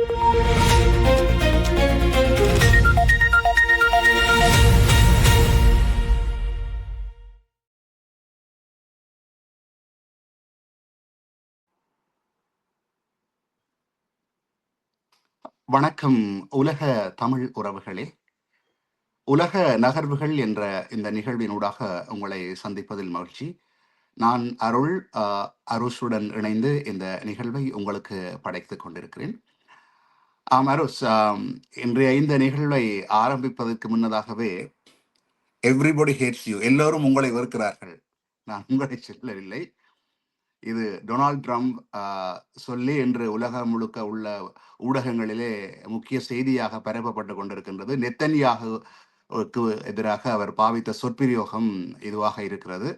வணக்கம் உலக தமிழ் உறவுகளே. உலக நகர்வுகள் என்ற இந்த நிகழ்வினூடாக உங்களை சந்திப்பதில் மகிழ்ச்சி. நான் அருள். அருஷுடன் இணைந்து இந்த நிகழ்வை உங்களுக்கு படைத்துக் கொண்டிருக்கிறேன். அருஷ், இன்றைய இந்த நிகழ்வை ஆரம்பிப்பதற்கு முன்னதாகவே எவ்ரிபடி ஹேட்ஸ் யூ, எல்லோரும் உங்களை வெறுக்கிறார்கள், நான் உங்களை சொல்லவில்லை. இது டொனால்ட் ட்ரம்ப் சொல்லி இன்று உலகம் முழுக்க உள்ள ஊடகங்களிலே முக்கிய செய்தியாக பரப்பப்பட்டு கொண்டிருக்கின்றது. நெத்தன்யாகுவுக்கு எதிராக அவர் பாவித்த சொற்பிரயோகம் இதுவாக இருக்கிறது.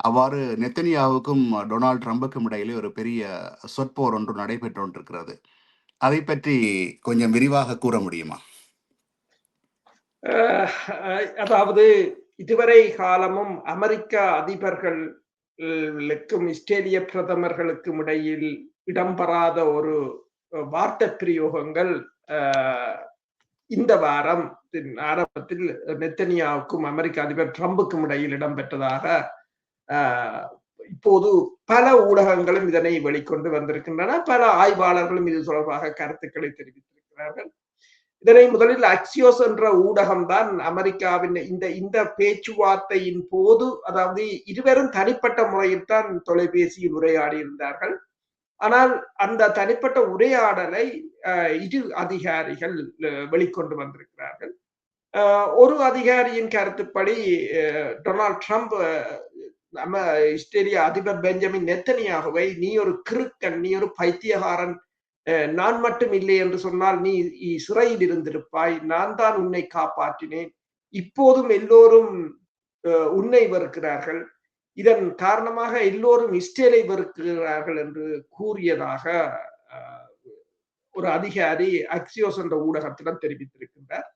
அவ்வாறு நெத்தன்யாவுக்கும் டொனால்ட் ட்ரம்புக்கும் இடையிலே ஒரு பெரிய சொற்போர் ஒன்று நடைபெற்று கொண்டிருக்கிறது. அதை பற்றி கொஞ்சம் விரிவாக கூற முடியுமா? அதாவது இதுவரை காலமும் அமெரிக்க அதிபர்களுக்கும் இஸ்ரேலிய பிரதமர்களுக்கும் இடையில் இடம்பெறாத ஒரு வார்த்தை பிரயோகங்கள் இந்த வாரம் ஆரம்பத்தில் நெத்தன்யாவுக்கும் அமெரிக்க அதிபர் ட்ரம்புக்கும் இடையில் இடம்பெற்றதாக இப்போது பல ஊடகங்களும் இதனை வெளிக்கொண்டு வந்திருக்கின்றன. பல ஆய்வாளர்களும் இது தொடர்பாக கருத்துக்களை தெரிவித்திருக்கிறார்கள். இதனை முதலில் அக்சியோஸ் என்ற ஊடகம் தான் அமெரிக்காவின் இந்த பேச்சுவார்த்தையின் போது, அதாவது இருவரும் தனிப்பட்ட முறையில் தான் தொலைபேசியில் உரையாடி இருந்தார்கள். ஆனால் அந்த தனிப்பட்ட உரையாடலை இரு அதிகாரிகள் வெளிக்கொண்டு வந்திருக்கிறார்கள். ஒரு அதிகாரியின் கருத்துப்படி டொனால்ட் ட்ரம்ப் நம்ம இஸ்ரேலிய அதிபர் பெஞ்சமின் நெத்தனியாகுவை, நீ ஒரு கிறுக்கன், நீ ஒரு பைத்தியகாரன், நான் மட்டும் இல்லை என்று சொன்னால் நீ சிறையில் இருந்திருப்பாய், நான் தான் உன்னை காப்பாற்றினேன், இப்போதும் எல்லோரும் உன்னை வெறுக்கிறார்கள், இதன் காரணமாக எல்லோரும் இஸ்ரேலை வெறுக்கிறார்கள் என்று கூறியதாக ஒரு அதிகாரி அக்சியோஸ் என்ற ஊடகத்திடம் தெரிவித்திருக்கின்றார்.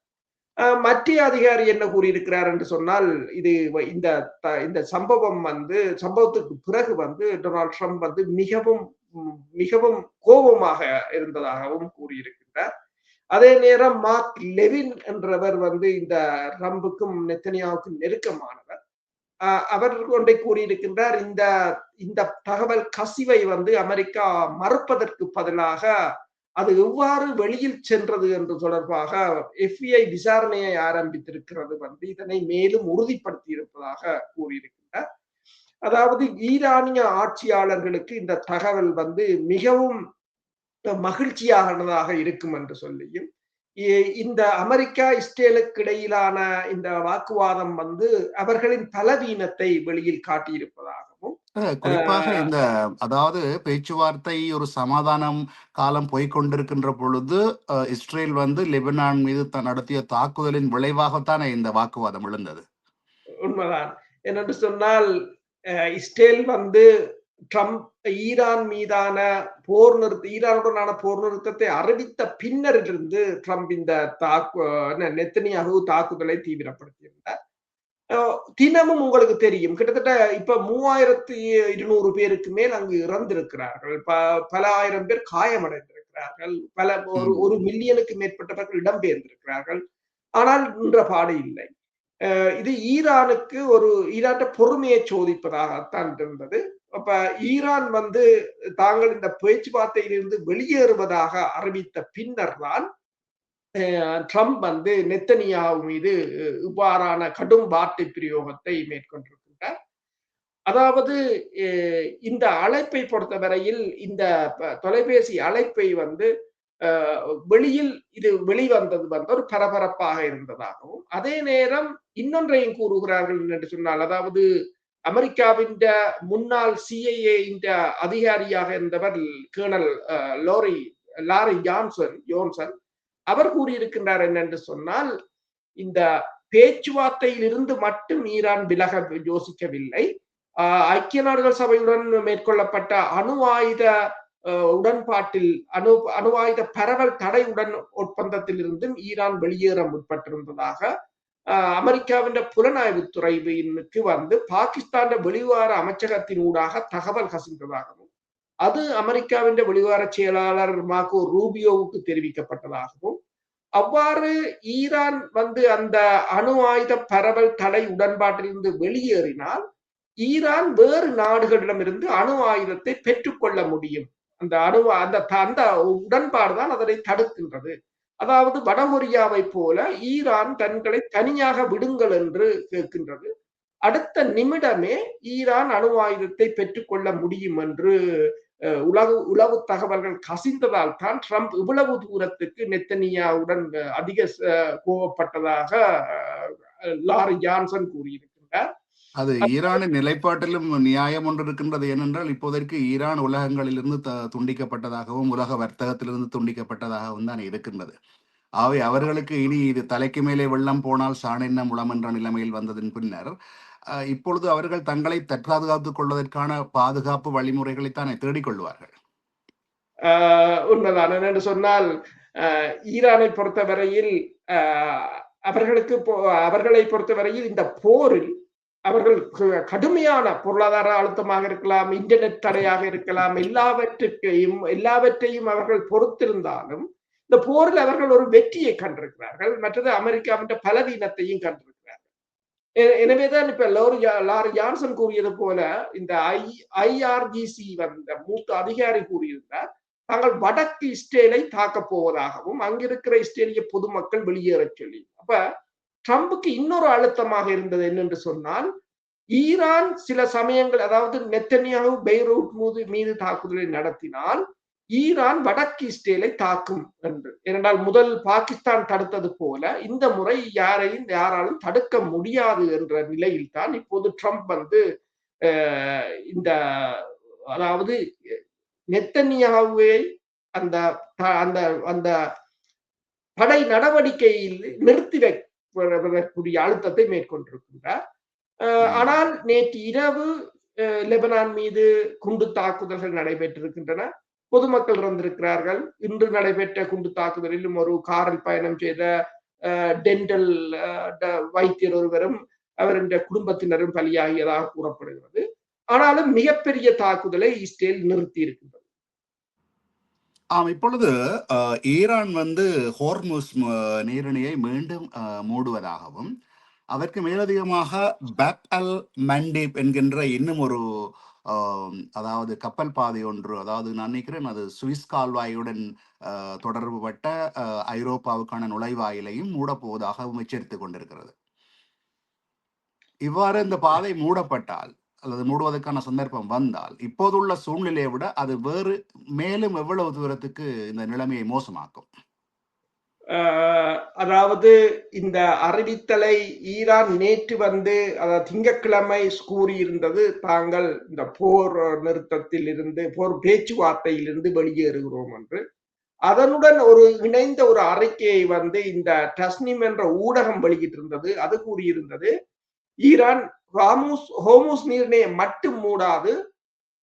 மத்திய அதிகாரி என்ன கூறியிருக்கிறார் என்று சொன்னால், இது இந்த சம்பவத்துக்கு பிறகு டொனால்ட் ட்ரம்ப் மிகவும் மிகவும் கோபமாக இருந்ததாகவும் கூறியிருக்கிறார். அதே நேரம் மார்க் லெவின் என்றவர் இந்த ட்ரம்புக்கும் நெத்தனியாவுக்கும் நெருக்கமானவர். அவர் ஒன்றை கூறியிருக்கின்றார், இந்த தகவல் கசிவை அமெரிக்கா மறுப்பதற்கு பதிலாக அது எவ்வாறு வெளியில் சென்றது என்று தொடர்பாக FBI விசாரணையை ஆரம்பித்திருக்கிறது, இதனை மேலும் உறுதிப்படுத்தி இருப்பதாக கூறியிருக்கிறார். அதாவது ஈரானிய ஆட்சியாளர்களுக்கு இந்த தகவல் மிகவும் மகிழ்ச்சியானதாக இருக்கும் என்று சொல்லியும், இந்த அமெரிக்கா இஸ்ரேலுக்கு இடையிலான இந்த வாக்குவாதம் அவர்களின் பலவீனத்தை வெளியில் காட்டியிருப்பதாகவும், குறிப்பாக இந்த அதாவது பேச்சுவார்த்தை ஒரு சமாதானம் காலம் போய்கொண்டிருக்கின்ற பொழுது இஸ்ரேல் லெபனான் மீது நடத்திய தாக்குதலின் விளைவாகத்தானே இந்த வாக்குவாதம் எழுந்தது. உண்மைதான். என்னென்று சொன்னால், இஸ்ரேல் ட்ரம்ப் ஈரான் மீதான ஈரானுடனான போர் நிறுத்தத்தை அறிவித்த பின்னரிலிருந்து ட்ரம்ப் இந்த நெத்தனியாகு தாக்குதலை தீவிரப்படுத்தியிருந்தார். தினமும் உங்களுக்கு தெரியும், கிட்டத்தட்ட இப்ப 3200 பேருக்கு மேல் அங்கு இறந்திருக்கிறார்கள், பல ஆயிரம் பேர் காயமடைந்திருக்கிறார்கள், ஒரு மில்லியனுக்கு மேற்பட்டவர்கள் இடம்பெயர்ந்திருக்கிறார்கள். ஆனால் நின்ற பாடு இல்லை. இது ஈரானுக்கு ஈரான் பொறுமையை சோதிப்பதாகத்தான் இருந்தது. அப்ப ஈரான் தாங்கள் இந்த பேச்சுவார்த்தையிலிருந்து வெளியேறுவதாக அறிவித்த பின்னர் தான் ட்ரம்ப் நெத்தனியாவு மீது இவ்வாறான கடும் வார்த்தை பிரயோகத்தை மேற்கொண்டிருக்கின்றார். அதாவது இந்த அழைப்பை பொறுத்தவரையில், இந்த தொலைபேசி அழைப்பை வெளியில் இது வெளிவந்தது ஒரு பரபரப்பாக இருந்ததாகவும், அதே நேரம் இன்னொன்றையும் கூறுகிறார்கள் என்று சொன்னால், அதாவது அமெரிக்காவின் முன்னாள் CIA அதிகாரியாக இருந்தவர் கேர்னல் லாரி ஜோன்சன் அவர் கூறியிருக்கின்றார் என்னென்று சொன்னால், இந்த பேச்சுவார்த்தையில் இருந்து மட்டும் ஈரான் விலக யோசிக்கவில்லை, ஐக்கிய நாடுகள் சபையுடன் மேற்கொள்ளப்பட்ட அணு ஆயுத உடன்பாட்டில் அணு ஆயுத பரவல் தடை ஒப்பந்தத்தில் இருந்தும் ஈரான் வெளியேற முற்பட்டிருந்ததாக அமெரிக்காவின் புலனாய்வுத்துறைக்கு பாகிஸ்தான் வெளிவார அமைச்சகத்தின் ஊடாக தகவல் கசிந்ததாகவும், அது அமெரிக்காவின் வெளிவார செயலாளர் மார்கோ ரூபியோவுக்கு தெரிவிக்கப்பட்டதாகவும், அவ்வாறு ஈரான் வந்து அந்த அணு ஆயுத பரவல் தடை உடன்பாட்டிலிருந்து வெளியேறினால் ஈரான் வேறு நாடுகளிடமிருந்து அணு ஆயுதத்தை பெற்றுக்கொள்ள முடியும். அந்த உடன்பாடுதான் அதனை தடுக்கின்றது. அதாவது வடகொரியாவை போல ஈரான் தங்களை தனியாக விடுங்கள் என்று கேட்கின்றது. அடுத்த நிமிடமே ஈரான் அணு ஆயுதத்தை பெற்றுக்கொள்ள முடியும் என்று உளவு தகவல்கள் கசிந்ததால் தான் ட்ரம்ப் இவ்வளவு தூரத்துக்கு நெத்தனியாவுடன் அதிக கோபப்பட்டதாக லாரி ஜான்சன் கூறியிருக்கின்றார். அது ஈரானின் நிலைப்பாட்டிலும் நியாயம் ஒன்று இருக்கின்றது. ஏனென்றால் இப்போதைக்கு ஈரான் உலகங்களிலிருந்து துண்டிக்கப்பட்டதாகவும் உலக வர்த்தகத்திலிருந்து துண்டிக்கப்பட்டதாகவும் தான் இருக்கின்றது. ஆகவே அவர்களுக்கு இனி இது தலைக்கு மேலே வெள்ளம் போனால் சாணென்ன முளம் என்ற நிலைமையில் வந்ததன் பின்னர் இப்பொழுது அவர்கள் தங்களை தற்பாதுகாத்துக் கொள்வதற்கான பாதுகாப்பு வழிமுறைகளைத்தானே தேடிக்கொள்வார்கள். உண்மைதான். என்று சொன்னால் ஈரானை பொறுத்தவரையில் அவர்களை பொறுத்தவரையில் இந்த போரில் அவர்கள் கடுமையான பொருளாதார அழுத்தமாக இருக்கலாம், இன்டர்நெட் தடையாக இருக்கலாம், எல்லாவற்றையும் அவர்கள் பொறுத்திருந்தாலும் இந்த போரில் அவர்கள் ஒரு வெற்றியை கண்டிருக்கிறார்கள். மற்றது அமெரிக்காவின் பலவீனத்தையும் கண்டிருக்கிறார்கள். எனவேதான் இப்ப லாரி ஜான்சன் கூறியது போல இந்த ஐஆர்ஜிசி வந்த மூத்த அதிகாரி கூறியிருந்தார், தாங்கள் வடக்கு இஸ்ரேலை தாக்கப் போவதாகவும் அங்கிருக்கிற இஸ்ரேலிய பொதுமக்கள் வெளியேறச் சொல்லி. அப்ப ட்ரம்புக்கு இன்னொரு அழுத்தமாக இருந்தது என்னென்று சொன்னால், ஈரான் சில சமயங்கள், அதாவது நெத்தனியாஹு பெய்ரூட் மீது தாக்குதலை நடத்தினால் ஈரான் வடக்கு இஸ்ரேலை தாக்கும் என்று. ஏனென்றால் முதல் பாகிஸ்தான் தடுத்தது போல இந்த முறை யாராலும் தடுக்க முடியாது என்ற நிலையில் தான் இப்போது ட்ரம்ப் வந்து இந்த அதாவது நெத்தனியாஹுவை அந்த அந்த அந்த படை நடவடிக்கையில் நிறுத்தி வைக்கக்கூடிய அழுத்தத்தை மேற்கொண்டிருக்கின்றார். ஆனால் நேற்று இரவு லெபனான் மீது குண்டு தாக்குதல்கள் நடைபெற்றிருக்கின்றன. பொதுமக்கள் இறந்திருக்கிறார்கள். இன்று நடைபெற்ற குண்டு தாக்குதலிலும் ஒரு காரில் பயணம் செய்த டென்டல் வைத்தியர் ஒருவரும் அவரின் குடும்பத்தினரும் பலியாகியதாக கூறப்படுகிறது. ஆனாலும் மிகப்பெரிய தாக்குதலை இஸ்ரேல் நிறுத்தி இருக்கின்றது. இப்பொழுது ஈரான் வந்து ஹோர்முஸ் நீரிணையை மீண்டும் மூடுவதாகவும், அதற்கு மேலதிகமாக பாப் அல் மண்டேப் என்கின்ற இன்னும் ஒரு அதாவது கப்பல் பாதை ஒன்று, அதாவது நான் நினைக்கிறேன் அது சுவிஸ் கால்வாயுடன் தொடர்புபட்ட ஐரோப்பாவுக்கான நுழைவாயிலையும் மூடப்போவதாகவும் எச்சரித்துக் கொண்டிருக்கிறது. இவ்வாறு இந்த பாதை மூடப்பட்டால் அல்லது மூடுவதற்கான சந்தர்ப்பம் வந்தால் இப்போதுள்ள சூழ்நிலையை விட அது வேறு மேலும் எவ்வளவு தூரத்துக்கு இந்த நிலைமையை மோசமாக்கும்? அதாவது இந்த அறிவித்தலை ஈரான் நேற்று வந்து திங்கட்கிழமை கூறியிருந்தது, தாங்கள் இந்த போர் நிறுத்தத்தில் இருந்து போர் பேச்சுவார்த்தையிலிருந்து வெளியேறுகிறோம் என்று. அதனுடன் இணைந்த ஒரு அறிக்கையை வந்து இந்த டஸ்னிம் என்ற ஊடகம் வெளியிட்டிருந்தது. அது கூறியிருந்தது, ஈரான் ஹோர்முஸ் நீரிணையை மட்டும் மூடாது,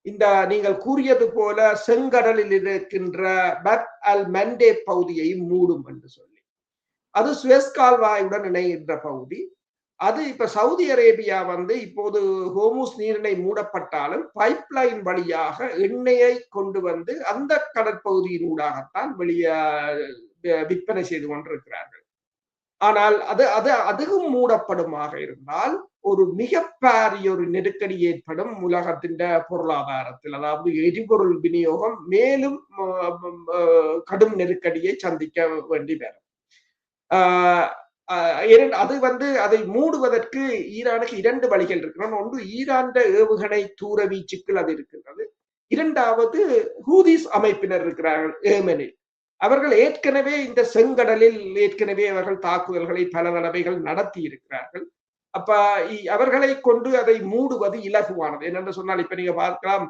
இந்த நீங்கள் கூறியது போல செங்கடலில் இருக்கின்ற பாப் அல் மண்டேப் பகுதியையும் மூடும் என்று சொல்லி. அது சுவேஸ் கால்வாயுடன் இணைகின்ற பகுதி. அது இப்ப சவுதி அரேபியா வந்து இப்போது ஹோர்முஸ் நீரிணை மூடப்பட்டாலும் பைப்லைன் வழியாக எண்ணெயை கொண்டு வந்து அந்த கடற்பகுதியின் ஊடாகத்தான் விற்பனை செய்து கொண்டிருக்கிறார்கள். ஆனால் அதுவும் மூடப்படுமாக இருந்தால் ஒரு மிகப்பெரிய ஒரு நெருக்கடி ஏற்படும் உலகத்தின் பொருளாதாரத்தில். அதாவது எரிபொருள் விநியோகம் மேலும் கடும் நெருக்கடியை சந்திக்க வேண்டி வரும். அது வந்து அதை மூடுவதற்கு ஈரானுக்கு இரண்டு வழிகள் இருக்கின்றன. ஒன்று, ஈரான் ஏவுகணை தூர வீச்சுக்கள் அது இருக்கின்றது. இரண்டாவது, ஹூதிஸ் அமைப்பினர் இருக்கிறார்கள் ஏமனில். அவர்கள் ஏற்கனவே இந்த செங்கடலில் அவர்கள் தாக்குதல்களை பல தடவைகள் நடத்தி இருக்கிறார்கள். அப்ப அவர்களை கொண்டு அதை மூடுவது இலகுவானது. என்னென்று சொன்னால், இப்ப நீங்க பார்க்கலாம்,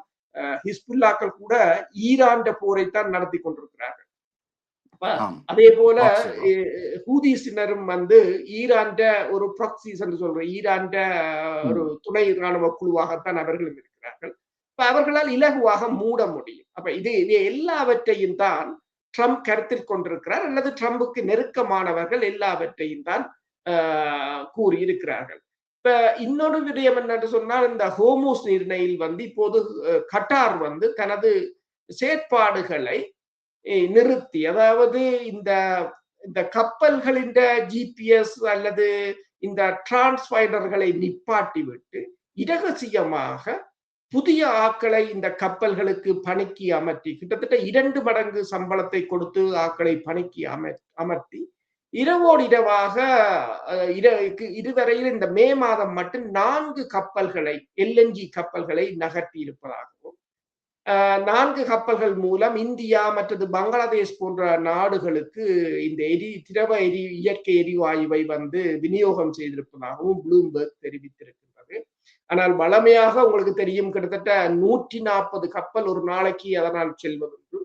ஹிஸ்புல்லாக்கள் கூட ஈரான் போரைத்தான் நடத்தி கொண்டிருக்கிறார்கள். அதே போல ஹூதிஸினரும் வந்து ஈரான் ஒரு ப்ராக்சிஸ் என்று சொல்ற ஈரான் ஒரு துணை ராணுவ குழுவாகத்தான் அவர்களும் இருக்கிறார்கள். இப்ப அவர்களால் இலகுவாக மூட முடியும். அப்ப இது எல்லாவற்றையும் தான் ட்ரம்ப் கருத்தில் கொண்டிருக்கிறார், அல்லது ட்ரம்புக்கு நெருக்கமானவர்கள் எல்லாவற்றையும் தான் கூறியிருக்கிறார்கள். இப்ப இன்னொரு விடயம் என்னன்னு சொன்னால், இந்த ஹோமூஸ் நீரிணையில் வந்து இப்போது கட்டார் வந்து தனது செயற்பாடுகளை நிறுத்தி, அதாவது இந்த இந்த கப்பல்களின் ஜிபிஎஸ் அல்லது இந்த டிரான்ஸ்வைடர்களை நிப்பாட்டி விட்டு இரகசியமாக புதிய ஆட்களை இந்த கப்பல்களுக்கு பணிக்கு அமர்த்தி, கிட்டத்தட்ட 2 மடங்கு சம்பளத்தை கொடுத்து ஆட்களை பணிக்கு அமர்த்தி இரவோடு இரவாக இதுவரையில் இந்த மே மாதம் மட்டும் 4 கப்பல்களை எல்என்ஜி கப்பல்களை நகர்த்தி இருப்பதாகவும் 4 கப்பல்கள் மூலம் இந்தியா மற்றது பங்களாதேஷ் போன்ற நாடுகளுக்கு இந்த திரவ இயற்கை எரிவாயுவை வந்து விநியோகம் செய்திருப்பதாகவும் ப்ளூம்பெர்க் தெரிவித்திருக்கின்றது. ஆனால் வளமையாக உங்களுக்கு தெரியும், கிட்டத்தட்ட 140 கப்பல் ஒரு நாளைக்கு அதனால் செல்வதுண்டு.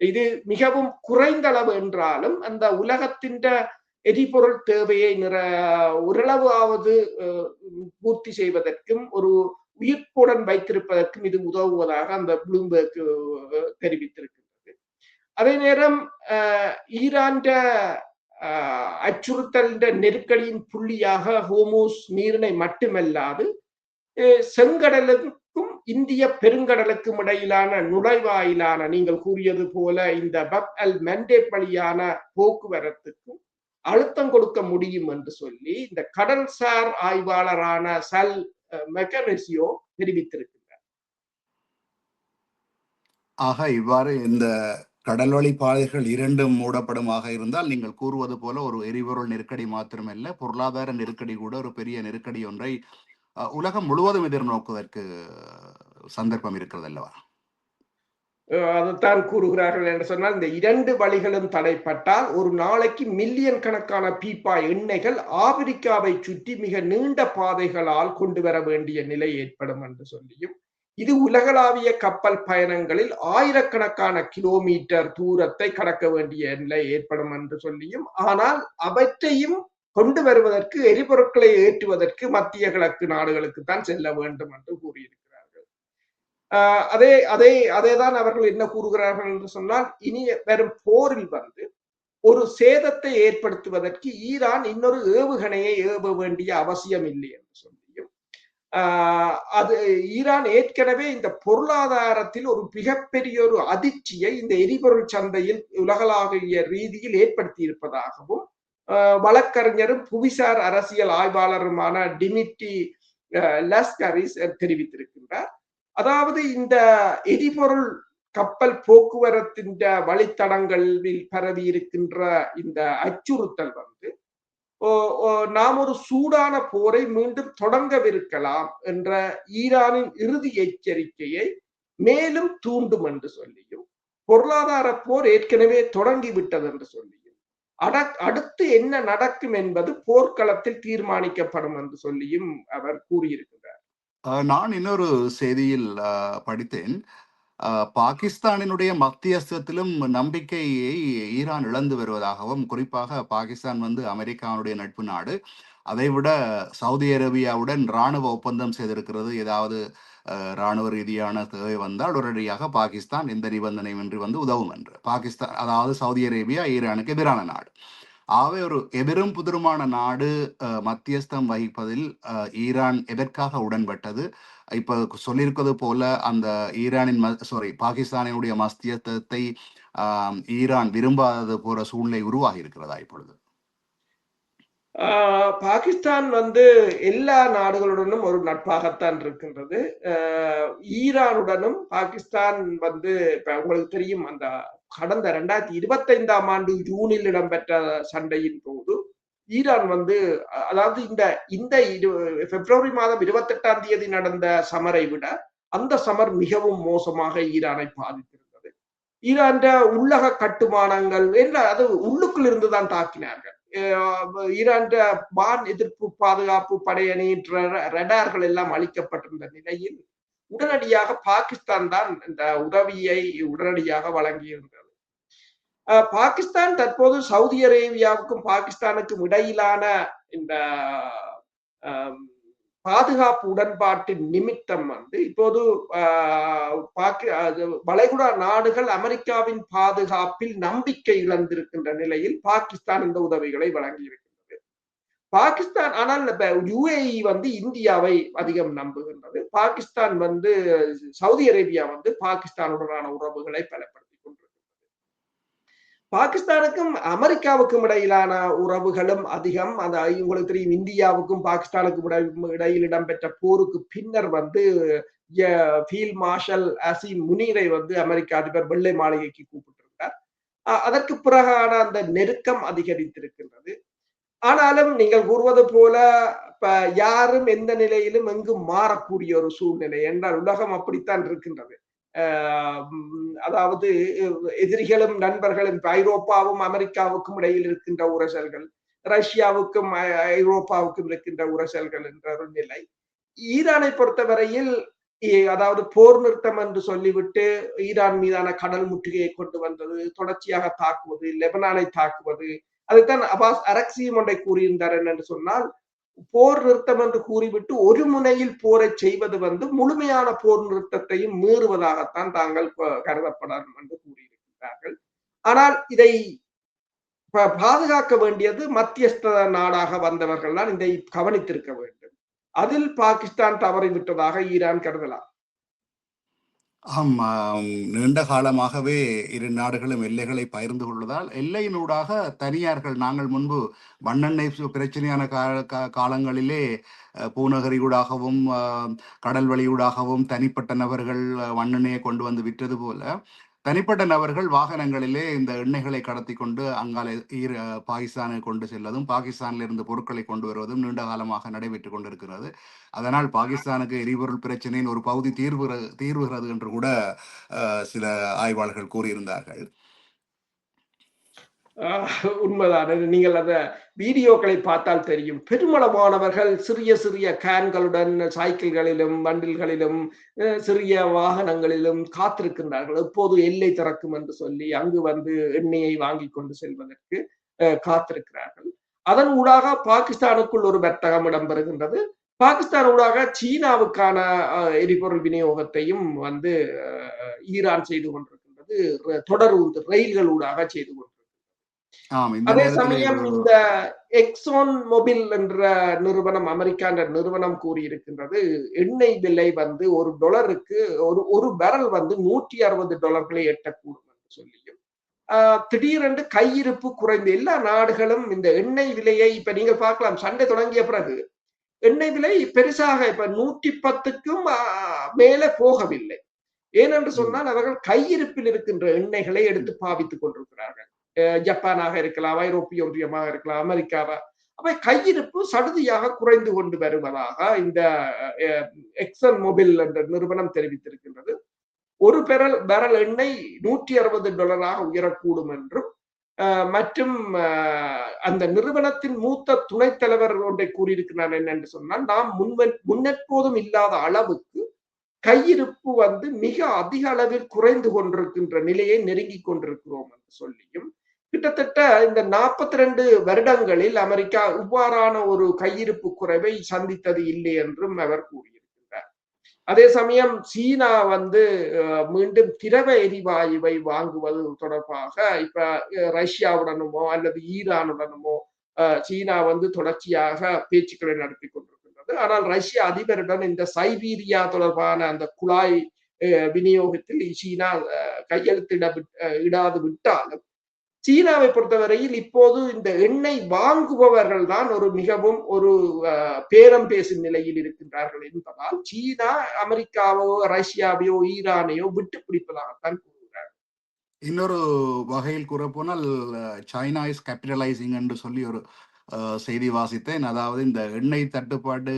இது மிகவும் குறைந்த அளவு என்றாலும் அந்த உலகத்தின் எரிபொருள் தேவையை ஓரளவாவது பூர்த்தி செய்வதற்கும் ஒரு உயிர்ப்புடன் வைத்திருப்பதற்கும் இது உதவுவதாக அந்த ப்ளூம்பெர்க் தெரிவித்திருக்கின்றது. அதே நேரம் ஈரான் அச்சுறுத்தல் நெருக்கடியின் புள்ளியாக ஹோமூஸ் நீரிணை மட்டுமல்லாது செங்கடலுக்கும் இந்திய பெருங்கடலுக்கும் இடையிலான நுழைவாயிலான, நீங்கள் கூறியது போல இந்த பப் அல் மண்டேப் வழியான போக்குவரத்துக்கும் அழுத்தம் கொடுக்க முடியும் என்று சொல்லி இந்த கடல்சார் ஆய்வாளரான சல் மெக்கனிசியோ தெரிவித்திருக்கிறார். ஆக இவ்வாறு இந்த கடல்வழி பாதைகள் இரண்டும் மூடப்படுமாக இருந்தால் நீங்கள் கூறுவது போல ஒரு எரிபொருள் நெருக்கடி மாத்திரமல்ல, பொருளாதார நெருக்கடி கூட ஒரு பெரிய நெருக்கடி ஒன்றை உலகம் முழுவதும் எதிர்நோக்குவதற்கு சந்தர்ப்பம் இருக்கிறது அல்லவா? அதைத்தான் கூறுகிறார்கள் என்று சொன்னால், இந்த 2 வழிகளும் தடைப்பட்டால் ஒரு நாளைக்கு மில்லியன் கணக்கான பீப்பா எண்ணெய்கள் ஆப்பிரிக்காவை சுற்றி மிக நீண்ட பாதைகளால் கொண்டு வர வேண்டிய நிலை ஏற்படும் என்று சொல்லியும், இது உலகளாவிய கப்பல் பயணங்களில் ஆயிரக்கணக்கான கிலோமீட்டர் தூரத்தை கடக்க வேண்டிய நிலை ஏற்படும் என்று சொல்லியும், ஆனால் அவற்றையும் கொண்டு வருவதற்கு எரிபொருட்களை ஏற்றுவதற்கு மத்திய கிழக்கு நாடுகளுக்கு தான் செல்ல வேண்டும் என்று கூறியிருக்கிறார்கள். அதேதான் அவர்கள் என்ன கூறுகிறார்கள் என்று சொன்னால், இனி வரும் போரில் வந்து ஒரு சேதத்தை ஏற்படுத்துவதற்கு ஈரான் இன்னொரு ஏவுகணையை ஏவ வேண்டிய அவசியம் இல்லை என்று சொல்லியும், அது ஈரான் ஏற்கனவே இந்த பொருளாதாரத்தில் ஒரு மிகப்பெரிய ஒரு அதிர்ச்சியை இந்த எரிபொருள் சந்தையில் உலகளாவிய ரீதியில் ஏற்படுத்தி இருப்பதாகவும் வழக்கறிஞரும் புவிசார் அரசியல் ஆய்வாளருமான டிமிட்ரி லஸ்கரிஸ் தெரிவித்திருக்கின்றார். அதாவது இந்த எரிபொருள் கப்பல் போக்குவரத்தின் வழித்தடங்களில் பரவி இருக்கின்ற இந்த அச்சுறுத்தல் வந்து நாம் ஒரு சூடான போரை மீண்டும் தொடங்கவிருக்கலாம் என்ற ஈரானின் இறுதி எச்சரிக்கையை மேலும் தூண்டும் என்று சொல்லியும், பொருளாதார போர் ஏற்கனவே தொடங்கிவிட்டது என்று சொல்லியும், அடுத்து என்ன நடக்கும் என்பது போர்க்களத்தில் தீர்மானிக்கப்படும் என்று சொல்லியும் அவர் கூறியிருக்கிறார். நான் இன்னொரு செய்தியில் படித்தேன், பாகிஸ்தானினுடைய மத்தியஸ்தத்திலும் நம்பிக்கையை ஈரான் இழந்து வருவதாகவும், குறிப்பாக பாகிஸ்தான் வந்து அமெரிக்காவுடைய நட்பு நாடு, அதைவிட சவுதி அரேபியாவுடன் இராணுவ ஒப்பந்தம் செய்திருக்கிறது. ஏதாவது இராணுவ ரீதியான தேவை வந்தால் உடனடியாக பாகிஸ்தான் எந்த நிபந்தனையின்றி வந்து உதவும் என்று. பாகிஸ்தான், அதாவது சவுதி அரேபியா ஈரானுக்கு எதிரான நாடு. ஆகவே ஒரு எதிரும் புதிருமான நாடு மத்தியஸ்தம் வகிப்பதில் ஈரான் எதற்காக உடன்பட்டது? இப்ப சொல்லியிருப்பது போல அந்த பாகிஸ்தானினுடைய மத்தியஸ்தத்தை ஈரான் விரும்பாதது போற சூழ்நிலை உருவாகி இருக்கிறதா இப்பொழுது? பாகிஸ்தான் வந்து எல்லா நாடுகளுடனும் ஒரு நட்பாகத்தான் இருக்கின்றது. ஈரானுடனும் பாகிஸ்தான் வந்து இப்ப உங்களுக்கு தெரியும், அந்த கடந்த 2025ஆம் ஆண்டு ஜூனில் இடம்பெற்ற சண்டையின் போது ஈரான் வந்து, அதாவது இந்த பிப்ரவரி மாதம் 28ஆம் தேதி நடந்த சமரை விட அந்த சமர் மிகவும் மோசமாக ஈரானை பாதித்திருந்தது. ஈரான் உள்ளக கட்டுமானங்கள் அது உள்ளுக்குள் இருந்துதான் தாக்கினார்கள். ஈரான் வான் எதிர்ப்பு பாதுகாப்பு படையணியின் ரடார்கள் எல்லாம் அளிக்கப்பட்டிருந்த நிலையில் உடனடியாக பாகிஸ்தான் தான் இந்த உதவியை உடனடியாக வழங்கியிருந்தது. பாகிஸ்தான் தற்போது சவுதி அரேபியாவுக்கும் பாகிஸ்தானுக்கும் இடையிலான இந்த பாதுகாப்பு உடன்பாட்டின் நிமித்தம் வந்து இப்போது வளைகுடா நாடுகள் அமெரிக்காவின் பாதுகாப்பில் நம்பிக்கை இழந்திருக்கின்ற நிலையில் பாகிஸ்தான் இந்த உதவிகளை வழங்கி இருக்கின்றது. பாகிஸ்தான் ஆனால் UAE வந்து இந்தியாவை அதிகம் நம்புகின்றது. பாகிஸ்தான் வந்து சவுதி அரேபியா வந்து பாகிஸ்தானுடனான உறவுகளை பலப்படுத்திக் கொண்டிருக்கிறது. பாகிஸ்தானுக்கும் அமெரிக்காவுக்கும் இடையிலான உறவுகளும் அதிகம். அந்த உங்களுக்கு தெரியும், இந்தியாவுக்கும் பாகிஸ்தானுக்கும் இடையில் இடம்பெற்ற போருக்கு பின்னர் வந்து ஃபீல்ட் மார்ஷல் அசீம் முனீரை வந்து அமெரிக்க அதிபர் வெள்ளை மாளிகைக்கு கூப்பிட்டிருந்தார். அதற்கு பிறகான அந்த நெருக்கம் அதிகரித்திருக்கின்றது. ஆனாலும் நீங்கள் கூறுவது போல இப்ப யாரும் எந்த நிலையிலும் எங்கும் மாறக்கூடிய ஒரு சூழ்நிலை என்றால் உலகம் அப்படித்தான் இருக்கின்றது. அதாவது எதிரிகளும் நண்பர்களும் இப்ப ஐரோப்பாவும் அமெரிக்காவுக்கும் இடையில் இருக்கின்ற உரசல்கள், ரஷ்யாவுக்கும் ஐரோப்பாவுக்கும் இருக்கின்ற உரசல்கள் என்ற ஒரு நிலை. ஈரானை பொறுத்தவரையில் அதாவது போர் நிறுத்தம் என்று சொல்லிவிட்டு ஈரான் மீதான கடல் முற்றுகையை கொண்டு வந்தது, தொடர்ச்சியாக தாக்குவது, லெபனானை தாக்குவது. அதுதான் அபாஸ் அரக்சியும் ஒன்றை கூறியிருந்தார் என்று சொன்னால், போர் நிறுத்தம் என்று கூறிவிட்டு ஒரு முனையில் போரை செய்வது வந்து முழுமையான போர் நிறுத்தத்தையும் மீறுவதாகத்தான் தாங்கள் கருதப்படும் என்று கூறியிருக்கிறார்கள். ஆனால் இதை பாதுகாக்க வேண்டியது மத்தியஸ்த நாடாக வந்தவர்கள் தான் இதை கவனித்திருக்க வேண்டும். அதில் பாகிஸ்தான் தவறிவிட்டதாக ஈரான் கருதலாம். நீண்ட காலமாகவே இரு நாடுகளும் எல்லைகளை பகிர்ந்து கொள்வதால் எல்லையினூடாக தனியார்கள், நாங்கள் முன்பு மண்ணெண்ணெய் பிரச்சனையான காலங்களிலே பூநகரியூடாகவும் கடல் வழியூடாகவும் தனிப்பட்ட நபர்கள் மண்ணெண்ணெயை கொண்டு வந்து விற்றது போல தனிப்பட்ட நபர்கள் வாகனங்களிலே இந்த எண்ணெய்களை கடத்தி கொண்டு அங்காலே பாகிஸ்தானை கொண்டு செல்வதும் பாகிஸ்தானில் இருந்து பொருட்களை கொண்டு வருவதும் நீண்ட காலமாக நடைபெற்றுக் கொண்டிருக்கிறது. அதனால் பாகிஸ்தானுக்கு எரிபொருள் பிரச்சனையின் ஒரு பகுதி தீர்வுகிறது என்று கூட சில ஆய்வாளர்கள் கூறியிருந்தார்கள். உண்மைதான். நீங்கள் அந்த வீடியோக்களை பார்த்தால் தெரியும். பெருமளவானவர்கள் சிறிய சிறிய கேன்களுடன் சைக்கிள்களிலும் வண்டில்களிலும் சிறிய வாகனங்களிலும் காத்திருக்கின்றார்கள். எப்போது எல்லை திறக்கும் என்று சொல்லி அங்கு வந்து எண்ணெயை வாங்கி கொண்டு செல்வதற்கு காத்திருக்கிறார்கள். அதன் ஊடாக பாகிஸ்தானுக்குள் ஒரு வர்த்தகம் இடம்பெறுகின்றது. பாகிஸ்தான் ஊடாக சீனாவுக்கான எரிபொருள் விநியோகத்தையும் வந்து ஈரான் செய்து கொண்டிருக்கின்றது. தொடர் ரயில்கள் ஊடாக செய்து கொண்டிருக்கிறது. அதே சமயம் இந்த எக்ஸான் மொபில் என்ற நிறுவனம், அமெரிக்கா என்ற நிறுவனம் கூறியிருக்கின்றது, எண்ணெய் விலை வந்து $1 ஒரு பேரல் வந்து $160 எட்டக்கூடும் என்று சொல்லியும், திடீரென்று கையிருப்பு குறைந்து எல்லா நாடுகளும் இந்த எண்ணெய் விலையை இப்ப நீங்க பார்க்கலாம், சண்டை தொடங்கிய பிறகு எண்ணெய் விலை பெருசாக இப்ப 110க்கும் மேல போகவில்லை. ஏனென்று சொன்னால் அவர்கள் கையிருப்பில் இருக்கின்ற எண்ணெய்களை எடுத்து பாவித்துக் கொண்டிருக்கிறார்கள். ஜப்பானாக இருக்கலாம், ஐரோப்பிய ஒன்றியமாக இருக்கலாம், அமெரிக்காவா. அப்ப கையிருப்பு சடுதியாக குறைந்து கொண்டு வருவதாக இந்த எக்ஸன் மொபில் என்ற நிறுவனம் தெரிவித்திருக்கின்றது. ஒரு பேரல் எண்ணெய் $160 உயரக்கூடும் என்றும், மற்றும் அந்த நிறுவனத்தின் மூத்த துணைத் தலைவர் ஒன்றை கூறியிருக்கிறார் என்னென்று சொன்னால், நாம் முன்னெப்போதும் இல்லாத அளவுக்கு கையிருப்பு வந்து மிக அதிக அளவில் குறைந்து கொண்டிருக்கின்ற நிலையை நெருங்கி கொண்டிருக்கிறோம் என்று சொல்லியும், கிட்டத்தட்ட இந்த 42 வருடங்களில் அமெரிக்கா இவ்வாறான ஒரு கையிருப்பு குறைவை சந்தித்தது இல்லை என்றும் அவர் கூறியிருக்கிறார். அதே சமயம் சீனா வந்து மீண்டும் திரவ எரிவாயுவை வாங்குவது தொடர்பாக இப்ப ரஷ்யாவுடனுமோ அல்லது ஈரானுடனுமோ சீனா வந்து தொடர்ச்சியாக பேச்சுக்களை நடத்தி கொண்டிருக்கின்றது. ஆனால் ரஷ்ய அதிபருடன் இந்த சைபீரியா தொடர்பான அந்த குழாய் விநியோகத்தில் சீனா கையெழுத்திடாது விட்டாலும், சீனாவை பொறுத்தவரையில் இப்போது இந்த எண்ணெய் வாங்குபவர்கள் தான் மிகவும் ஒரு பேரம் பேசும் நிலையில் இருக்கின்றார்கள் என்பதால் சீனா அமெரிக்காவோ ரஷ்யாவையோ ஈரானையோ விட்டு பிடிப்பதாகத்தான் கூறுகிறார்கள். இன்னொரு வகையில் கூற போனால் சைனா இஸ் கேபிட்டலைசிங் என்று சொல்லி ஒரு செய்தி வாசித்தேன். அதாவது இந்த எண்ணெய் தட்டுப்பாடு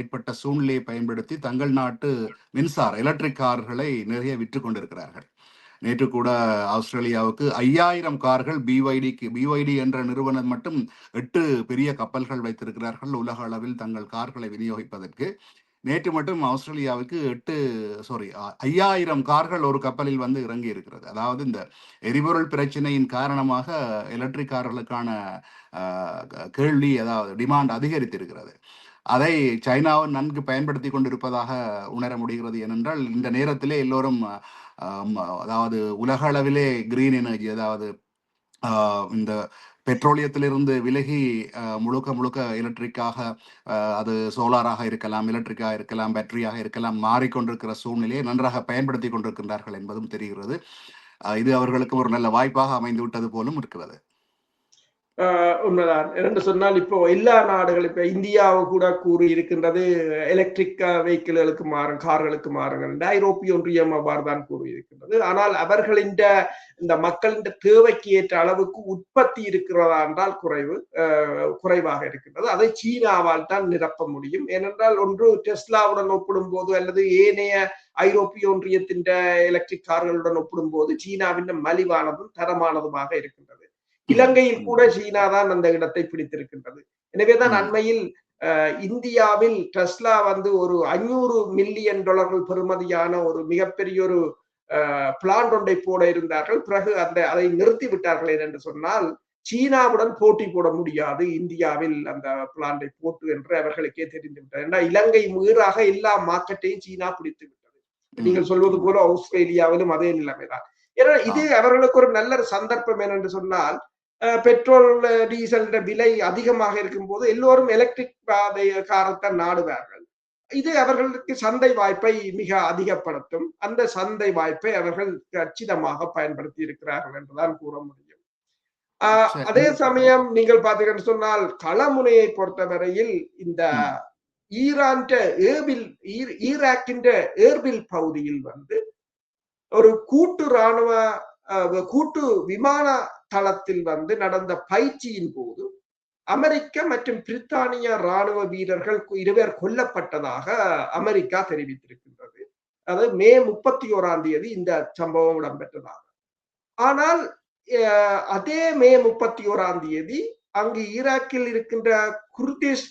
ஏற்பட்ட சூழ்நிலையை பயன்படுத்தி தங்கள் நாட்டு மின்சார எலக்ட்ரிக் கார்களை நிறைய விற்று கொண்டிருக்கிறார்கள். நேற்று கூட ஆஸ்திரேலியாவுக்கு 5000 கார்கள் பிஒய்டி என்ற நிறுவனம் மட்டும் 8 பெரிய கப்பல்கள் வைத்திருக்கிறார்கள் உலக அளவில் தங்கள் கார்களை விநியோகிப்பதற்கு. நேற்று மட்டும் ஆஸ்திரேலியாவுக்கு 5000 கார்கள் ஒரு கப்பலில் வந்து இறங்கி இருக்கிறது. அதாவது இந்த எரிபொருள் பிரச்சனையின் காரணமாக எலக்ட்ரிக் கார்களுக்கான கேள்வி, அதாவது டிமாண்ட் அதிகரித்திருக்கிறது. அதை சைனாவும் நன்கு பயன்படுத்தி கொண்டிருப்பதாக உணர முடிகிறது. ஏனென்றால் இந்த நேரத்திலே எல்லோரும் அதாவது உலக அளவிலே கிரீன் எனர்ஜி, அதாவது இந்த பெட்ரோலியத்திலிருந்து விலகி முழுக்க முழுக்க எலக்ட்ரிக்காக, அது சோலாராக இருக்கலாம், எலக்ட்ரிக்காக இருக்கலாம், பேட்டரியாக இருக்கலாம், மாறிக்கொண்டிருக்கிற சூழ்நிலையை நன்றாக பயன்படுத்தி கொண்டிருக்கின்றார்கள் என்பதும் தெரிகிறது. இது அவர்களுக்கு ஒரு நல்ல வாய்ப்பாக அமைந்து விட்டது போலும் இருக்கிறது. உண்மைதான். என்று சொன்னால் இப்போ எல்லா நாடுகள், இப்ப இந்தியாவை கூட கூறி இருக்கின்றது எலக்ட்ரிக் வெஹிக்கிள்களுக்கு மாறும், கார்களுக்கு மாறுங்கள். ஐரோப்பிய ஒன்றியம் அவ்வாறு தான் கூறி இருக்கின்றது. ஆனால் அவர்களின் இந்த மக்களின் தேவைக்கு ஏற்ற அளவுக்கு உற்பத்தி இருக்கிறதா என்றால் குறைவாக இருக்கின்றது. அதை சீனாவால் தான் நிரப்ப முடியும். ஏனென்றால் ஒன்று டெஸ்லாவுடன் ஒப்பிடும் போது அல்லது ஏனைய ஐரோப்பிய ஒன்றியத்தின் எலக்ட்ரிக் கார்களுடன் ஒப்பிடும் போது சீனாவின் மலிவானதும் தரமானதுமாக இருக்கின்றது. இலங்கையில் கூட சீனா தான் அந்த இடத்தை பிடித்திருக்கின்றது. எனவேதான் அண்மையில் இந்தியாவில் டெஸ்லா வந்து ஒரு $500 மில்லியன் பெறுமதியான ஒரு மிகப்பெரிய ஒரு பிளான்ட் ஒன்றை போட இருந்தார்கள். பிறகு அதை நிறுத்தி விட்டார்கள் என்று சொன்னால் சீனாவுடன் போட்டி போட முடியாது இந்தியாவில் அந்த பிளான்டை போட்டு என்று அவர்களுக்கே தெரிந்துவிட்டது. ஏன்னா இலங்கை மீறாக எல்லா மார்க்கெட்டையும் சீனா பிடித்து விட்டது. நீங்கள் சொல்வது போல ஆஸ்திரேலியாவிலும் அதே நிலைமைதான். ஏன்னா இது அவர்களுக்கு ஒரு நல்ல சந்தர்ப்பம் என்று சொன்னால் பெட்ரோல் டீசல் விலை அதிகமாக இருக்கும் போது எல்லோரும் எலக்ட்ரிக் காரைத்தான் நாடுவார்கள். இது அவர்களுக்கு சந்தை வாய்ப்பை மிக அதிகப்படுத்தும். அந்த சந்தை வாய்ப்பை அவர்கள் கச்சிதமாக பயன்படுத்தி இருக்கிறார்கள் என்றுதான் கூற முடியும். அதே சமயம் நீங்கள் பார்த்தீங்கன்னு சொன்னால் களமுனையை பொறுத்தவரையில் இந்த ஈராக்கின் ஏர்பில் பகுதியில் வந்து ஒரு கூட்டு ராணுவ கூட்டு விமான தளத்தில் வந்து நடந்த பயிற்சியின் போது அமெரிக்க மற்றும் பிரித்தானிய ராணுவ வீரர்கள் 2 பேர் கொல்லப்பட்டதாக அமெரிக்கா தெரிவித்திருக்கின்றது. அதாவது மே 31 இந்த சம்பவம் இடம்பெற்றதாக. ஆனால் அதே மே 31 அங்கு ஈராக்கில் இருக்கின்ற குர்திஷ்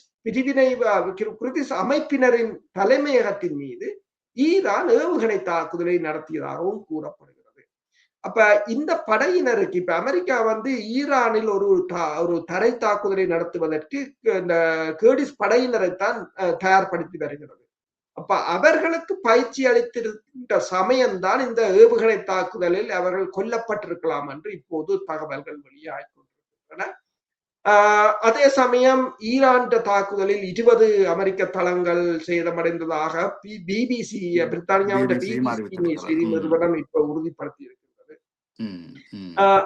அமைப்பினரின் தலைமையகத்தின் மீது ஈரான் ஏவுகணை தாக்குதலை நடத்தியதாகவும் கூறப்படுகிறது. அப்ப இந்த படையினருக்கு இப்ப அமெரிக்கா வந்து ஈரானில் ஒரு தரை தாக்குதலை நடத்துவதற்கு இந்த கேர்டிஸ் படையினரைத்தான் தயார்படுத்தி வருகிறது. அப்ப அவர்களுக்கு பயிற்சி அளித்திருக்கின்ற சமயம்தான் இந்த ஏவுகணை தாக்குதலில் அவர்கள் கொல்லப்பட்டிருக்கலாம் என்று இப்போது தகவல்கள் வெளியாகிக் கொண்டிருக்கின்றன. அதே சமயம் ஈரான் தாக்குதலில் 20 அமெரிக்க தளங்கள் சேதமடைந்ததாக பிபிசி பிரித்தானியாவின் பிபிசி செய்தி நிறுவனம் இப்ப உறுதிப்படுத்தி இருக்கிறது.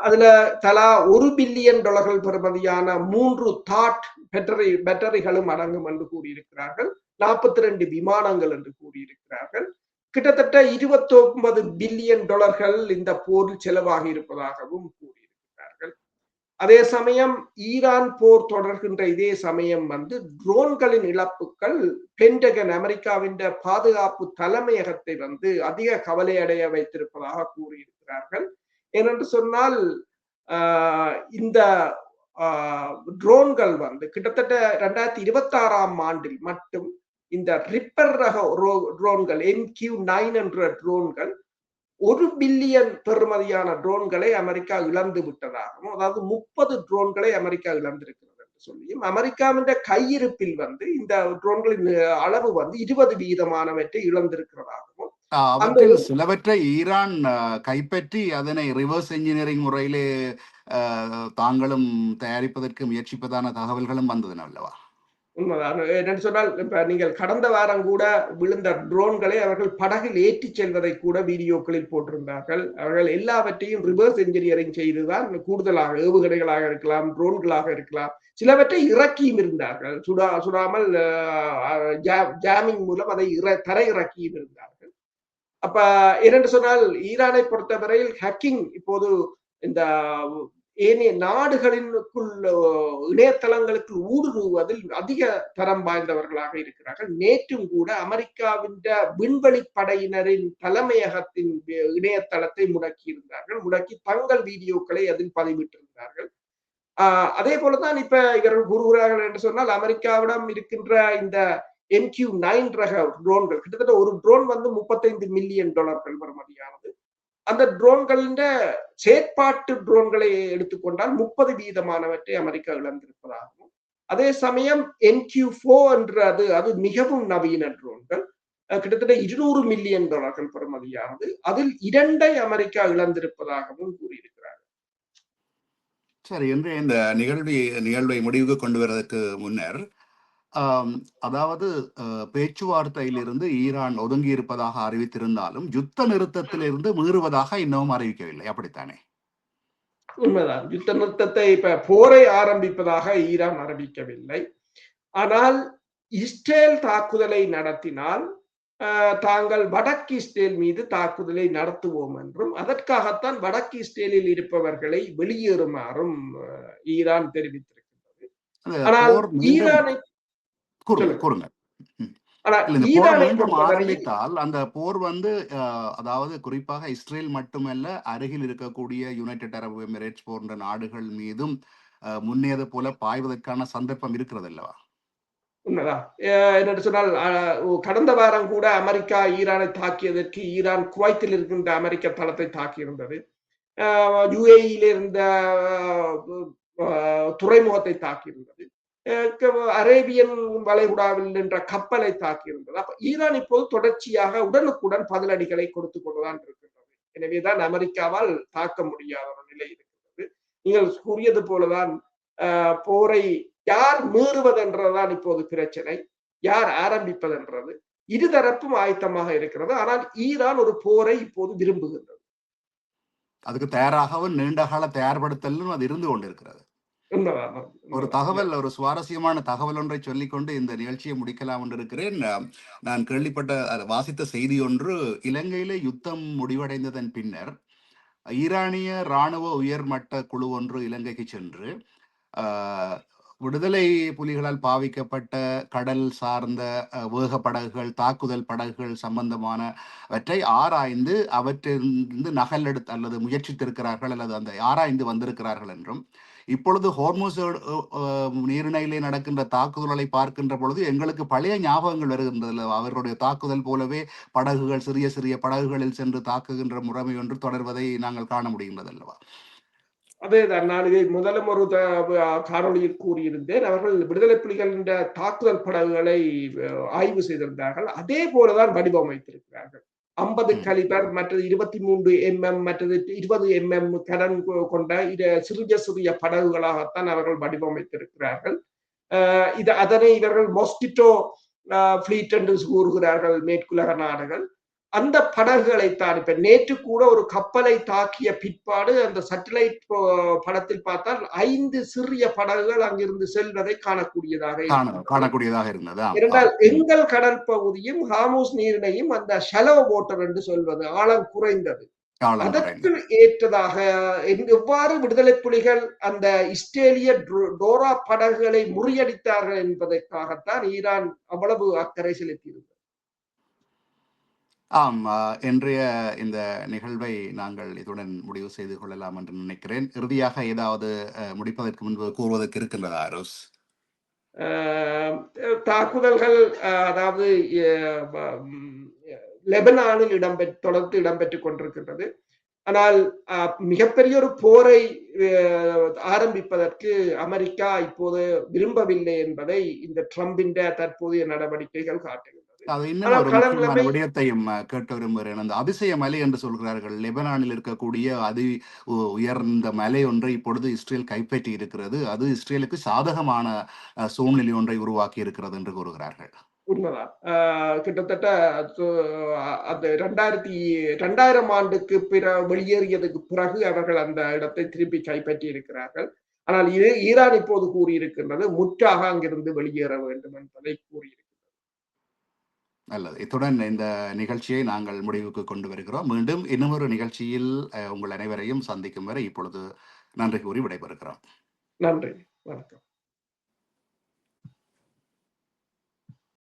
அதுல தலா $1 பில்லியன் பெறுமதியான 3 தாட் பேட்டரிகளும் அடங்கும் என்று கூறியிருக்கிறார்கள். 42 விமானங்கள் என்று கூறியிருக்கிறார்கள். கிட்டத்தட்ட $29 பில்லியன் இந்த போரில் செலவாகி இருப்பதாகவும் கூறியிருக்கிறார்கள். அதே சமயம் ஈரான் போர் தொடர்கின்ற இதே சமயம் வந்து ட்ரோன்களின் இழப்புகள் பென்டகன் அமெரிக்காவின் பாதுகாப்பு தலைமையகத்தை வந்து அதிக கவலையடைய வைத்திருப்பதாக கூறியிருக்கிறார்கள். ஏனென்று சொன்னால் இந்த ட்ரோன்கள் வந்து கிட்டத்தட்ட 2026 மட்டும் இந்த ரிப்பர் ரக ட்ரோன்கள் MQ-9 என்ற ட்ரோன்கள் 1 பில்லியன் பெறுமதியான ட்ரோன்களை அமெரிக்கா இழந்து விட்டதாகவும், அதாவது 30 ட்ரோன்களை அமெரிக்கா இழந்திருக்கிறது என்று சொல்லியும், அமெரிக்காவின் கையிருப்பில் வந்து இந்த ட்ரோன்களின் அளவு வந்து 20% இழந்திருக்கிறதாகவும், அவற்றில் சிலவற்றை ஈரான் கைப்பற்றி அதனை ரிவர்ஸ் என்ஜினியரிங் முறையிலே தாங்களும் தயாரிப்பதற்கு முயற்சிப்பதான தகவல்களும் வந்ததுன அல்லவா? உண்மைதான். என்னன்னு சொன்னால் இப்ப நீங்கள் கடந்த வாரம் கூட விழுந்த ட்ரோன்களை அவர்கள் படகில் ஏற்றி செல்வதை கூட வீடியோக்களில் போட்டிருந்தார்கள். அவர்கள் எல்லாவற்றையும் ரிவர்ஸ் என்ஜினியரிங் செய்துதான் கூடுதலாக ஏவுகணைகளாக இருக்கலாம், ட்ரோன்களாக இருக்கலாம், சிலவற்றை இறக்கியும் இருந்தார்கள். சுடாமல் ஜாமிங் மூலம் அதை தரை இறக்கியும் இருந்தார்கள். அப்ப என்னென்று சொன்னால் ஈரானை பொறுத்தவரையில் ஹேக்கிங் இப்போது இந்த ஏனைய நாடுகளினுக்குள் இணையதளங்களுக்கு ஊடுருவதில் அதிக தரம் வாய்ந்தவர்களாக இருக்கிறார்கள். நேற்றும் கூட அமெரிக்காவின் விண்வெளி படையினரின் தலைமையகத்தின் இணையதளத்தை முடக்கி இருந்தார்கள். முடக்கி தங்கள் வீடியோக்களை அதில் பதிவிட்டிருந்தார்கள். அதே போலதான் இப்ப இவர்கள் கூறுகிறார்கள் என்று சொன்னால் அமெரிக்காவிடம் இருக்கின்ற இந்த MQ-9 ரக ட்ரோன்கள் கிட்டத்தட்ட ஒரு ட்ரோன் வந்து $35 மில்லியன் பெறுமதியானது. அந்த ட்ரோன்களின் செயற்பாட்டு ட்ரோன்களை எடுத்துக்கொண்டால் 30% அமெரிக்கா இழந்திருப்பதாகவும், அதே சமயம் MQ-4 என்ற அது மிகவும் நவீன ட்ரோன்கள் கிட்டத்தட்ட $200 மில்லியன் பெறுமதியானது. அதில் 2 அமெரிக்கா இழந்திருப்பதாகவும் கூறியிருக்கிறார்கள். சரி, இன்றைய இந்த நிகழ்வை முடிவுக்கு கொண்டு வருவதற்கு முன்னர், அதாவது பேச்சுவார்த்தையிலிருந்து ஈரான் ஒதுங்கி இருப்பதாக அறிவித்திருந்தாலும், யுத்த நிறுத்தத்திலிருந்து மீறுவதாக இன்னமும் அறிவிக்கவில்லை. அப்படித்தானே? உண்மைதான். யுத்த நிறுத்தத்தை இப்ப போரை ஆரம்பிப்பதாக ஈரான் அறிவிக்கவில்லை. ஆனால் இஸ்ரேல் தாக்குதலை நடத்தினால் தாங்கள் வடக்கு இஸ்ரேல் மீது தாக்குதலை நடத்துவோம் என்றும் அதற்காகத்தான் வடக்கு இஸ்ரேலில் இருப்பவர்களை வெளியேறுமாறும் ஈரான் தெரிவித்திருக்கின்றது. ஆனால் ஈரானை கூறுங்க. ஆனால் இல்ல, இந்த போர் ஈரானை மீண்டும் பொறுத்தவரையில் ஆரம்பித்தால் அந்த போர் வந்து அதாவது குறிப்பாக இஸ்ரேல் மட்டுமல்ல, அருகில் இருக்கக்கூடிய யுனைடெட் அரபு எமிரேட்ஸ் போன்ற நாடுகள் மீதும் முன்னேது போல பாய்வதற்கான சந்தர்ப்பம் இருக்கிறது அல்லவா? உண்மைதான். என்னென்று சொன்னால் கடந்த வாரம் கூட அமெரிக்கா ஈரானை தாக்கியதற்கு ஈரான் குவைத்தில் இருக்கின்ற அமெரிக்க தளத்தை தாக்கியிருந்தது. யுஏஇயில் இருந்த துறைமுகத்தை தாக்கியிருந்தது. அரேபியன் வளைகுடாவில் நின்ற கப்பலை தாக்கியிருந்தது. அப்ப ஈரான் இப்போது தொடர்ச்சியாக உடனுக்குடன் பதிலடிகளை கொடுத்து கொண்டுதான் இருக்கின்றது. எனவேதான் அமெரிக்காவால் தாக்க முடியாத ஒரு நிலை இருக்கிறது. நீங்கள் கூறியது போலதான் போரை யார் மீறுவதென்றதுதான் இப்போது பிரச்சனை, யார் ஆரம்பிப்பதென்றது. இருதரப்பும் ஆயத்தமாக இருக்கிறது. ஆனால் ஈரான் ஒரு போரை இப்போது விரும்புகின்றது. அதுக்கு தயாராகவும் நீண்ட கால தயார்படுத்தலும் அது இருந்து கொண்டிருக்கிறது. ஒரு தகவல், ஒரு சுவாரஸ்யமான தகவல் ஒன்றை சொல்லிக்கொண்டு இந்த நிகழ்ச்சியை முடிக்கலாம் என்று இருக்கிறேன். நான் கேள்விப்பட்ட வாசித்த செய்தி ஒன்று, இலங்கையிலே யுத்தம் முடிவடைந்ததன் பின்னர் ஈரானிய இராணுவ உயர்மட்ட குழு ஒன்று இலங்கைக்கு சென்று விடுதலை புலிகளால் பாவிக்கப்பட்ட கடல் சார்ந்த வேக படகுகள், தாக்குதல் படகுகள் சம்பந்தமானவற்றை ஆராய்ந்து அவற்றிலிருந்து நகல் எடுத்து அல்லது முயற்சித்திருக்கிறார்கள் அல்லது அந்த ஆராய்ந்து வந்திருக்கிறார்கள் என்றும், இப்பொழுது ஹோர்முஸ் நீரிணையிலே நடக்கின்ற தாக்குதல்களை பார்க்கின்ற பொழுது எங்களுக்கு பழைய ஞாபகங்கள் வருகின்றது. அவர்களுடைய தாக்குதல் போலவே படகுகள், சிறிய சிறிய படகுகளில் சென்று தாக்குகின்ற முறைமை ஒன்று தொடர்வதை நாங்கள் காண முடிகின்றது அல்லவா? அதேதான், நான் இதை முதலும் ஒரு காணொலியில் கூறியிருந்தேன். அவர்கள் விடுதலை புலிகளின் தாக்குதல் படகுகளை ஆய்வு செய்திருந்தார்கள். அதே போலதான் வடிவமைத்திருக்கிறார்கள். 50 கலிபர், மற்றது 23 mm, மற்றது 20 mm கடன் கொண்ட சிறிய சிறிய படகுகளாகத்தான் அவர்கள் வடிவமைத்திருக்கிறார்கள். அதனை இவர்கள் மொஸ்கிட்டோ ஃபிளீட் என்று கூறுகிறார்கள் மேற்குலக நாடுகள். அந்த படகுகளைத்தான் இப்ப நேற்று கூட ஒரு கப்பலை தாக்கிய பிற்பாடு அந்த சேட்டலைட் படத்தில் பார்த்தால் 5 சிறிய படகுகள் அங்கிருந்து செல்வதை காணக்கூடியதாக இருந்தது. இரண்டால் எங்கள் கடல் பகுதியும் ஹார்முஸ் நீரிணையும் அந்த ஷலோ வாட்டர் என்று சொல்வது ஆழம் குறைந்தது, அதற்கு ஏற்றதாக எவ்வாறு விடுதலை புலிகள் அந்த இஸ்ரேலிய டோரா படகுகளை முறியடித்தார்கள் என்பதற்காகத்தான் ஈரான் அவ்வளவு அக்கறை செலுத்தியிருந்தது. ஆம், இன்றைய இந்த நிகழ்வை நாங்கள் இதுடன் முடிவு செய்து கொள்ளலாம் என்று நினைக்கிறேன். இறுதியாக ஏதாவது முடிப்பதற்கு முன்பு கூறுவதற்கு இருக்கின்றதா ரோஸ்? தாக்குதல்கள் அதாவது லெபனானில் தொடர்ந்து இடம்பெற்றுக் கொண்டிருக்கின்றது. ஆனால் மிகப்பெரிய ஒரு போரை ஆரம்பிப்பதற்கு அமெரிக்கா இப்போது விரும்பவில்லை என்பதை இந்த ட்ரம்பின் தற்போதைய நடவடிக்கைகள் காட்டுகின்றன. அது இன்னும் ஒரு முக்கியமான விடயத்தையும் கேட்டு விரும்புகிறேன். அந்த அதிசய மலை என்று சொல்கிறார்கள், லெபனானில் இருக்கக்கூடிய உயர்ந்த மலை ஒன்றை இப்பொழுது இஸ்ரேல் கைப்பற்றி இருக்கிறது. அது இஸ்ரேலுக்கு சாதகமான சூழ்நிலை ஒன்றை உருவாக்கி இருக்கிறது என்று கூறுகிறார்கள். உண்மைதான். கிட்டத்தட்ட அந்த 2000 ஆண்டுக்கு வெளியேறியதுக்கு பிறகு அவர்கள் அந்த இடத்தை திருப்பி கைப்பற்றி இருக்கிறார்கள். ஆனால் ஈரான் இப்போது கூறியிருக்கின்றது முற்றாக அங்கிருந்து வெளியேற வேண்டும் என்பதை கூறியிருக்கிறது. நல்லது. இத்துடன் இந்த நிகழ்ச்சியை நாங்கள் முடிவுக்கு கொண்டு வருகிறோம். மீண்டும் இன்னும் நிகழ்ச்சியில் உங்கள் அனைவரையும் சந்திக்கும் வரை இப்பொழுது நன்றி கூறி விடைபெறுகிறோம். நன்றி, வணக்கம்.